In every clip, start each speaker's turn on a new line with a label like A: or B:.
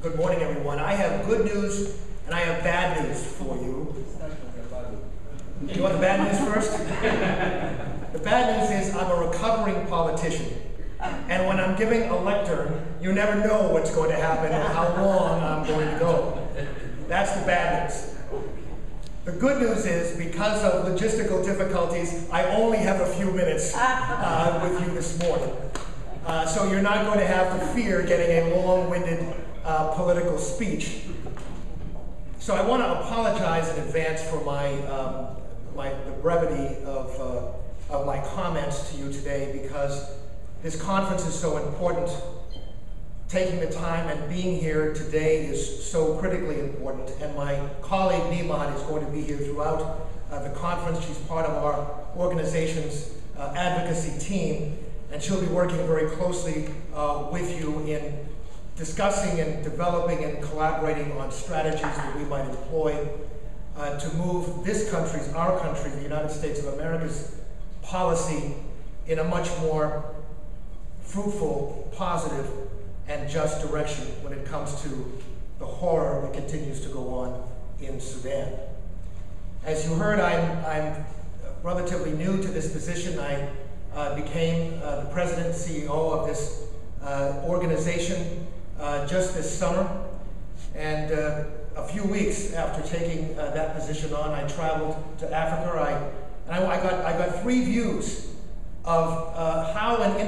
A: Good morning, everyone. I have good news and I have bad news for you. You want the bad news first? The bad news is I'm a recovering politician. And when I'm giving a lecture, you never know what's going to happen or how long I'm going to go. That's the bad news. The good news is, because of logistical difficulties, I only have a few minutes with you this morning. So you're not going to have to fear getting a long-winded political speech. So I want to apologize in advance for the brevity of my comments to you today, because this conference is so important. Taking the time and being here today is so critically important, and my colleague Niman is going to be here throughout the conference. She's part of our organization's advocacy team, and she'll be working very closely with you in discussing and developing and collaborating on strategies that we might employ to move this country's, our country, the United States of America's policy in a much more fruitful, positive, and just direction when it comes to the horror that continues to go on in Sudan. As you heard, I'm relatively new to this position. I became the president and CEO of this organization just this summer. And a few weeks after taking that position on, I traveled to Africa. I got three views of how the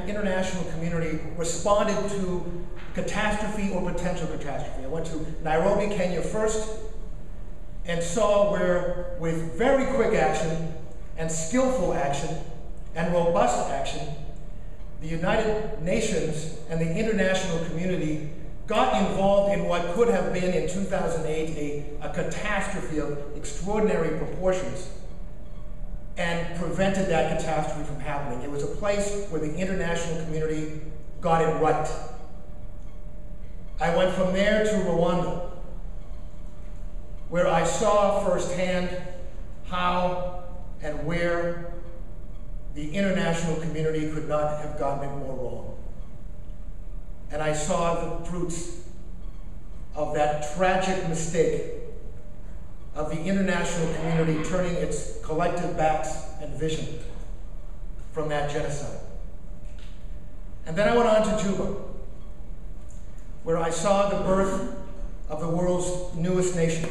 A: international community responded to catastrophe or potential catastrophe. I went to Nairobi, Kenya first, and saw where, with very quick action and skillful action and robust action, the United Nations and the international community got involved in what could have been, in 2008, a catastrophe of extraordinary proportions, and prevented that catastrophe from happening. It was a place where the international community got it right. I went from there to Rwanda, where I saw firsthand how and where the international community could not have gotten it more wrong. And I saw the fruits of that tragic mistake of the international community turning its collective backs and vision from that genocide. And then I went on to Juba, where I saw the birth of the world's newest nation.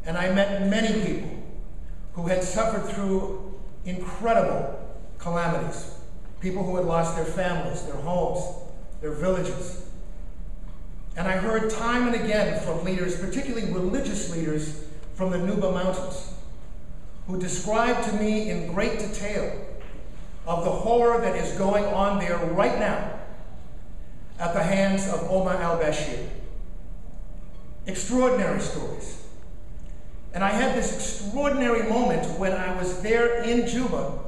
A: And I met many people who had suffered through incredible calamities. People who had lost their families, their homes, their villages. And I heard time and again from leaders, particularly religious leaders from the Nuba Mountains, who described to me in great detail of the horror that is going on there right now at the hands of Omar al-Bashir. Extraordinary stories. And I had this extraordinary moment when I was there in Juba,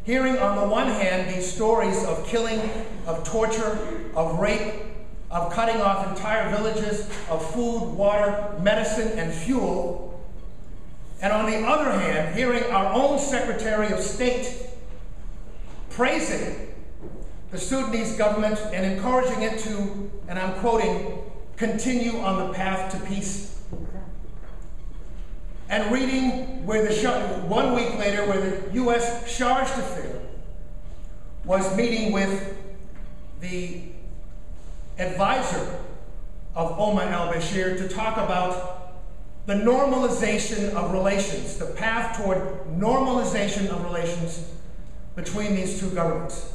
A: hearing on the one hand these stories of killing, of torture, of rape, of cutting off entire villages of food, water, medicine, and fuel. And on the other hand, hearing our own Secretary of State praising the Sudanese government and encouraging it to, and I'm quoting, continue on the path to peace. And reading where 1 week later, where the U.S. charge d'affaires was meeting with the advisor of Omar al-Bashir to talk about the normalization of relations, the path toward normalization of relations between these two governments.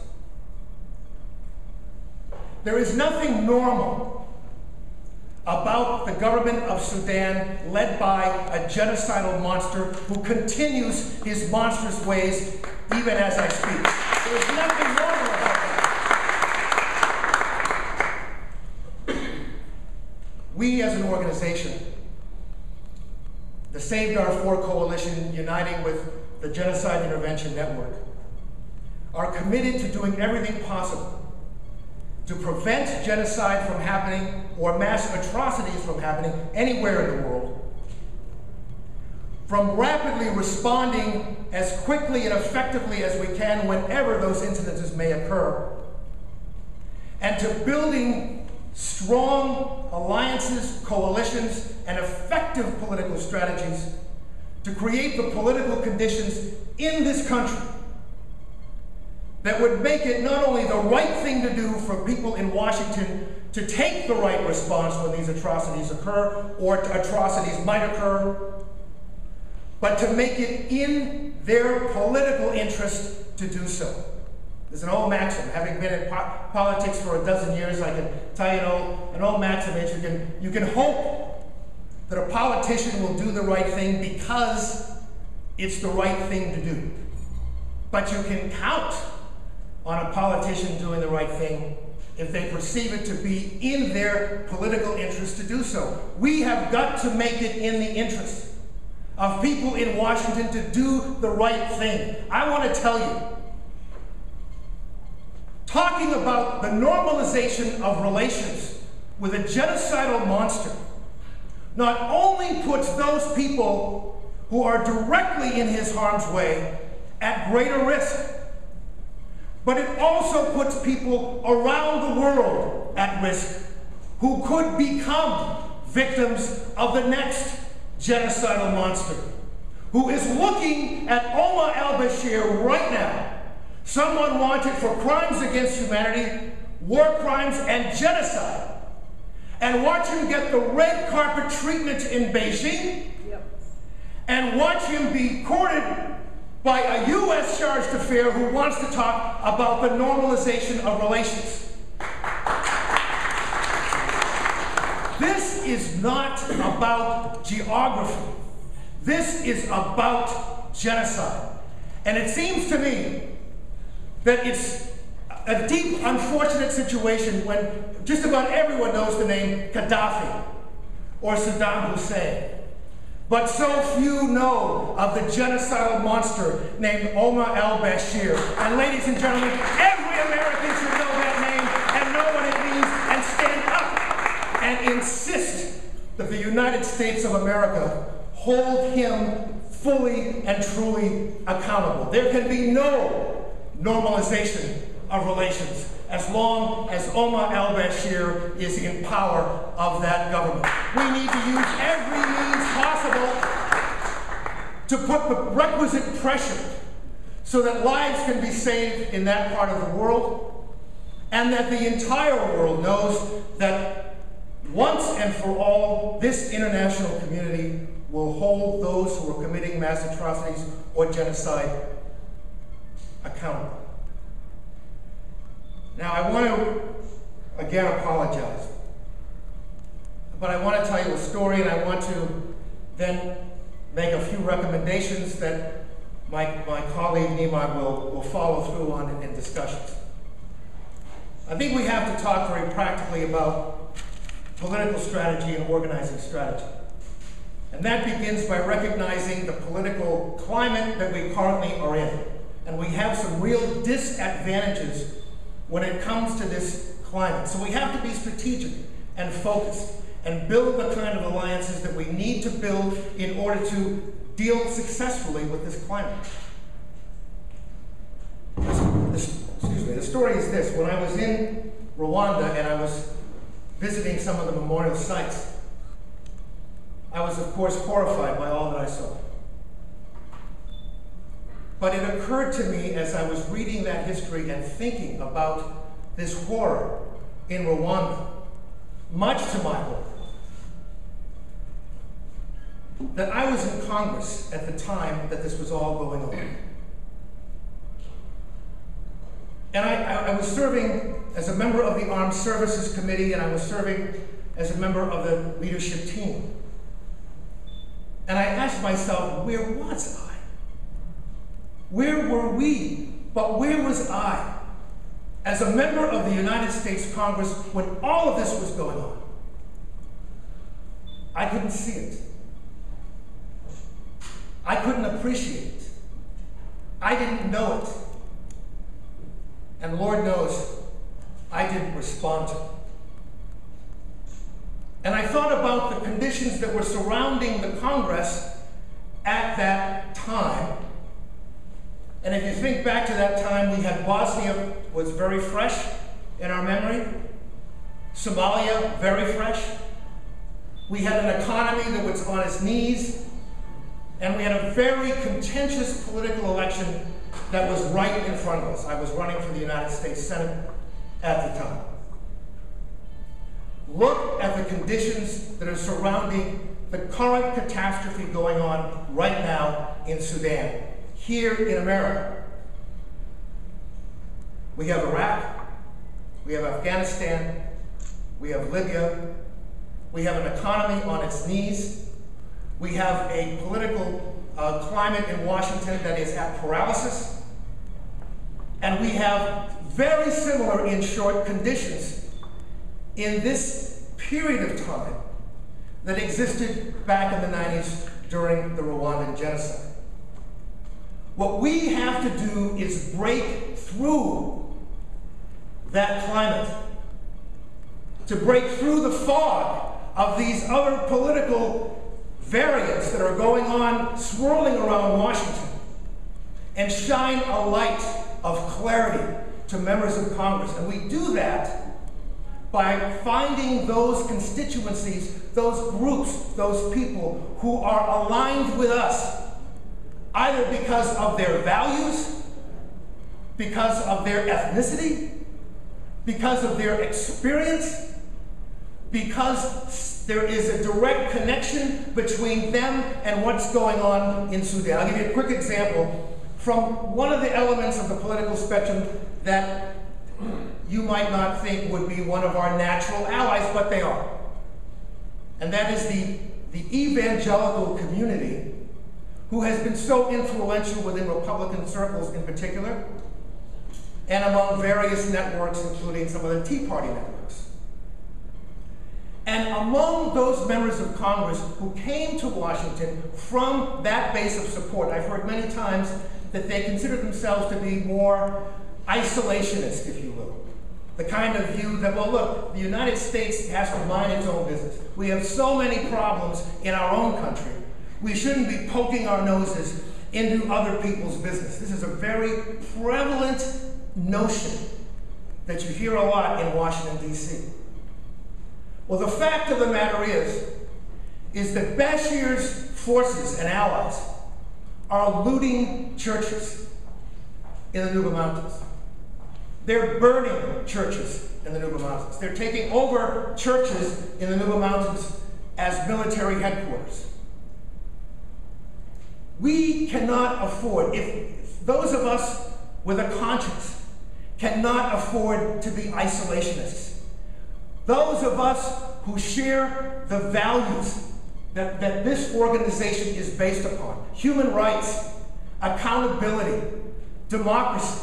A: There is nothing normal about the government of Sudan, led by a genocidal monster who continues his monstrous ways even as I speak. There is nothing normal about that. We as an organization, the Save Darfur Coalition, uniting with the Genocide Intervention Network, are committed to doing everything possible to prevent genocide from happening or mass atrocities from happening anywhere in the world, from rapidly responding as quickly and effectively as we can whenever those incidences may occur, and to building strong alliances, coalitions, and effective political strategies to create the political conditions in this country that would make it not only the right thing to do for people in Washington to take the right response when these atrocities occur, or atrocities might occur, but to make it in their political interest to do so. There's an old maxim. Having been in politics for a dozen years, I can tell you an old maxim is you can hope that a politician will do the right thing because it's the right thing to do. But you can count on a politician doing the right thing if they perceive it to be in their political interest to do so. We have got to make it in the interest of people in Washington to do the right thing. I want to tell you, talking about the normalization of relations with a genocidal monster not only puts those people who are directly in his harm's way at greater risk, but it also puts people around the world at risk who could become victims of the next genocidal monster, who is looking at Omar al-Bashir right now, someone wanted for crimes against humanity, war crimes, and genocide, and watch him get the red carpet treatment in Beijing, and watch him be courted by a U.S. chargé d'affaires who wants to talk about the normalization of relations. This is not about geography. This is about genocide. And it seems to me that it's a deep, unfortunate situation when just about everyone knows the name Gaddafi or Saddam Hussein. But so few know of the genocidal monster named Omar al-Bashir. And ladies and gentlemen, every American should know that name and know what it means and stand up and insist that the United States of America hold him fully and truly accountable. There can be no normalization of relations as long as Omar al-Bashir is in power of that government. We need to use every means possible to put the requisite pressure so that lives can be saved in that part of the world, and that the entire world knows that once and for all, this international community will hold those who are committing mass atrocities or genocide accountable. Now, I want to, again, apologize. But I want to tell you a story, and I want to then make a few recommendations that my colleague Nima will follow through on in discussions. I think we have to talk very practically about political strategy and organizing strategy. And that begins by recognizing the political climate that we currently are in. And we have some real disadvantages when it comes to this climate. So we have to be strategic and focused and build the kind of alliances that we need to build in order to deal successfully with this climate. The story is this. When I was in Rwanda and I was visiting some of the memorial sites, I was, of course, horrified by all that I saw. But it occurred to me as I was reading that history and thinking about this horror in Rwanda, much to my horror, that I was in Congress at the time that this was all going on. And I was serving as a member of the Armed Services Committee, and I was serving as a member of the leadership team. And I asked myself, where was I? Where were we? But where was I as a member of the United States Congress when all of this was going on? I couldn't see it. I couldn't appreciate it. I didn't know it. And Lord knows, I didn't respond to it. And I thought about the conditions that were surrounding the Congress at that time. And if you think back to that time, we had Bosnia was very fresh in our memory. Somalia, very fresh. We had an economy that was on its knees, and we had a very contentious political election that was right in front of us. I was running for the United States Senate at the time. Look at the conditions that are surrounding the current catastrophe going on right now in Sudan, here in America. We have Iraq, we have Afghanistan, we have Libya, we have an economy on its knees, we have a political climate in Washington that is at paralysis, and we have very similar, in short, conditions in this period of time that existed back in the 90s during the Rwandan genocide. What we have to do is break through that climate, to break through the fog of these other political variants that are going on, swirling around Washington, and shine a light of clarity to members of Congress. And we do that by finding those constituencies, those groups, those people who are aligned with us, either because of their values, because of their ethnicity, because of their experience, because there is a direct connection between them and what's going on in Sudan. I'll give you a quick example from one of the elements of the political spectrum that you might not think would be one of our natural allies, but they are. And that is the evangelical community, who has been so influential within Republican circles in particular, and among various networks, including some of the Tea Party networks. And among those members of Congress who came to Washington from that base of support, I've heard many times that they consider themselves to be more isolationist, if you will. The kind of view that, well, look, the United States has to mind its own business. We have so many problems in our own country. We shouldn't be poking our noses into other people's business. This is a very prevalent notion that you hear a lot in Washington, D.C. Well, the fact of the matter is that Bashir's forces and allies are looting churches in the Nuba Mountains. They're burning churches in the Nuba Mountains. They're taking over churches in the Nuba Mountains as military headquarters. We cannot afford, if those of us with a conscience cannot afford to be isolationists. Those of us who share the values that this organization is based upon, human rights, accountability, democracy.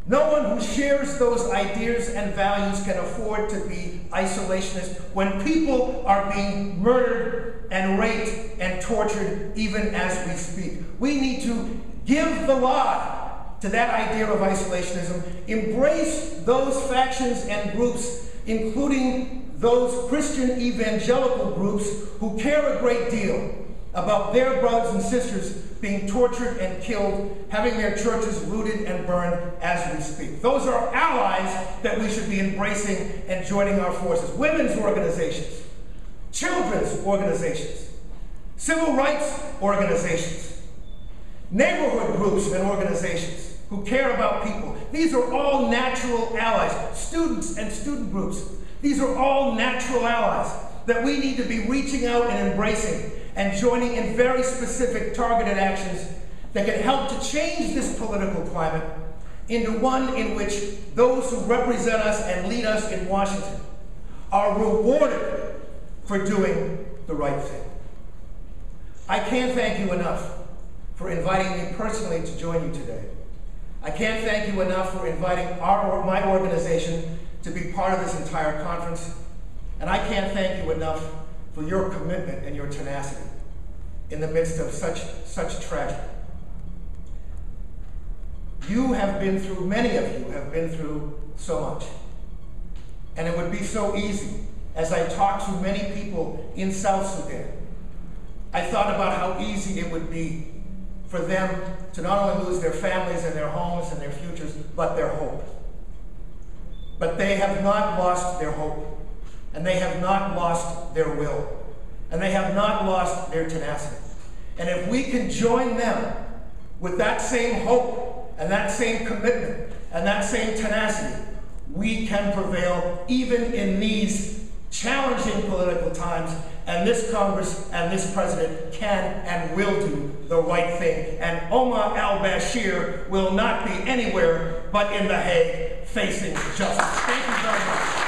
A: No one who shares those ideas and values can afford to be isolationist when people are being murdered and raped and tortured even as we speak. We need to give the lie to that idea of isolationism, embrace those factions and groups, including those Christian evangelical groups who care a great deal about their brothers and sisters being tortured and killed, having their churches looted and burned as we speak. Those are allies that we should be embracing and joining our forces. Women's organizations, children's organizations, civil rights organizations, neighborhood groups and organizations who care about people. These are all natural allies. Students and student groups. These are all natural allies that we need to be reaching out and embracing and joining in very specific targeted actions that can help to change this political climate into one in which those who represent us and lead us in Washington are rewarded for doing the right thing. I can't thank you enough for inviting me personally to join you today. I can't thank you enough for inviting my organization to be part of this entire conference. And I can't thank you enough for your commitment and your tenacity in the midst of such tragedy. You have been through, many of you have been through so much. And it would be so easy, as I talked to many people in South Sudan, I thought about how easy it would be for them to not only lose their families and their homes and their futures, but their hope. but they have not lost their hope, and they have not lost their will, and they have not lost their tenacity. And if we can join them with that same hope, and that same commitment, and that same tenacity, we can prevail even in these challenging political times, and this Congress and this President can and will do the right thing. And Omar al-Bashir will not be anywhere but in The Hague facing justice. Thank you very much.